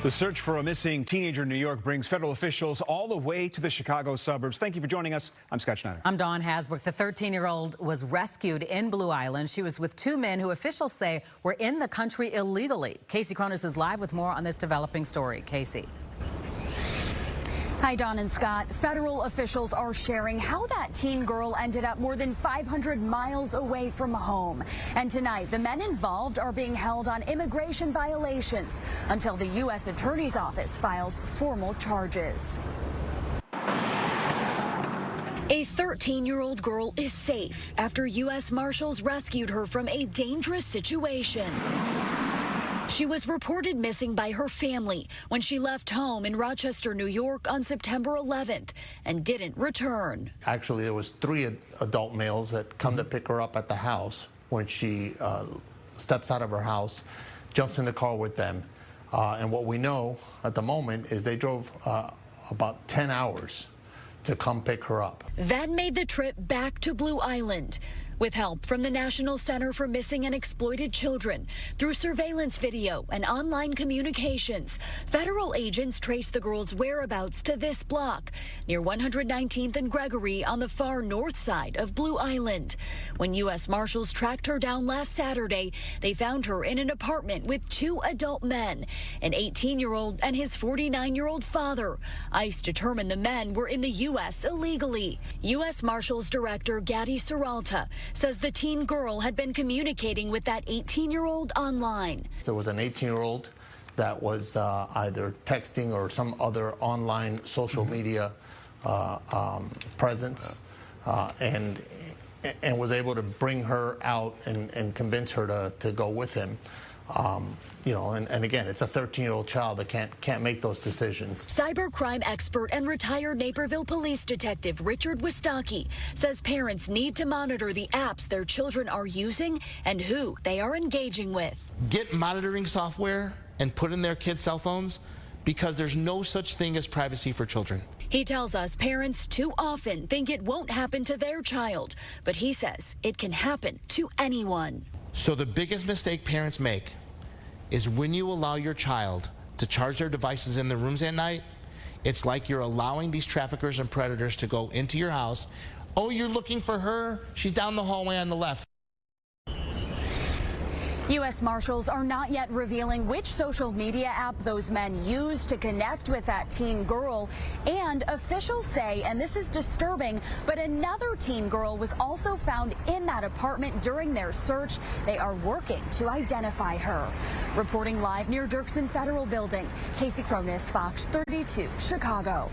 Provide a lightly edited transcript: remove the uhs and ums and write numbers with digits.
The search for a missing teenager in New York brings federal officials all the way to the Chicago suburbs. Thank you for joining us. I'm Scott Schneider. I'm Dawn Hasbrook. The 13-year-old was rescued in Blue Island. She was with two men who officials say were in the country illegally. Casey Cronus is live with more on this developing story. Casey. Hi, Dawn and Scott. Federal officials are sharing how that teen girl ended up more than 500 miles away from home. And tonight, the men involved are being held on immigration violations until the U.S. Attorney's Office files formal charges. A 13-year-old girl is safe after U.S. Marshals rescued her from a dangerous situation. She was reported missing by her family when she left home in Rochester, New York on September 11th and didn't return. Actually, there was 3 adult males that come to pick her up at the house when she steps out of her house, jumps in the car with them. And what we know at the moment is they drove about 10 hours to come pick her up. That made the trip back to Blue Island. With help from the National Center for Missing and Exploited Children, through surveillance video and online communications, federal agents traced the girl's whereabouts to this block, near 119th and Gregory on the far north side of Blue Island. When U.S. Marshals tracked her down last Saturday, they found her in an apartment with 2 adult men, an 18-year-old and his 49-year-old father. ICE determined the men were in the U.S. illegally. U.S. Marshals Director Gadi Serralta says the teen girl had been communicating with that 18-year-old online. There was an 18-year-old that was either texting or some other online social media presence and was able to bring her out and convince her to go with him. You know, and again, it's a 13-year-old child that can't make those decisions. Cybercrime expert and retired Naperville police detective Richard Wistocki says parents need to monitor the apps their children are using and who they are engaging with. Get monitoring software and put in their kids' cell phones, because there's no such thing as privacy for children. He tells us parents too often think it won't happen to their child, but he says it can happen to anyone. So the biggest mistake parents make is when you allow your child to charge their devices in their rooms at night, it's like you're allowing these traffickers and predators to go into your house. Oh, you're looking for her? She's down the hallway on the left. U.S. Marshals are not yet revealing which social media app those men used to connect with that teen girl. And officials say, and this is disturbing, but another teen girl was also found in that apartment during their search. They are working to identify her. Reporting live near Dirksen Federal Building, Casey Cronus, Fox 32, Chicago.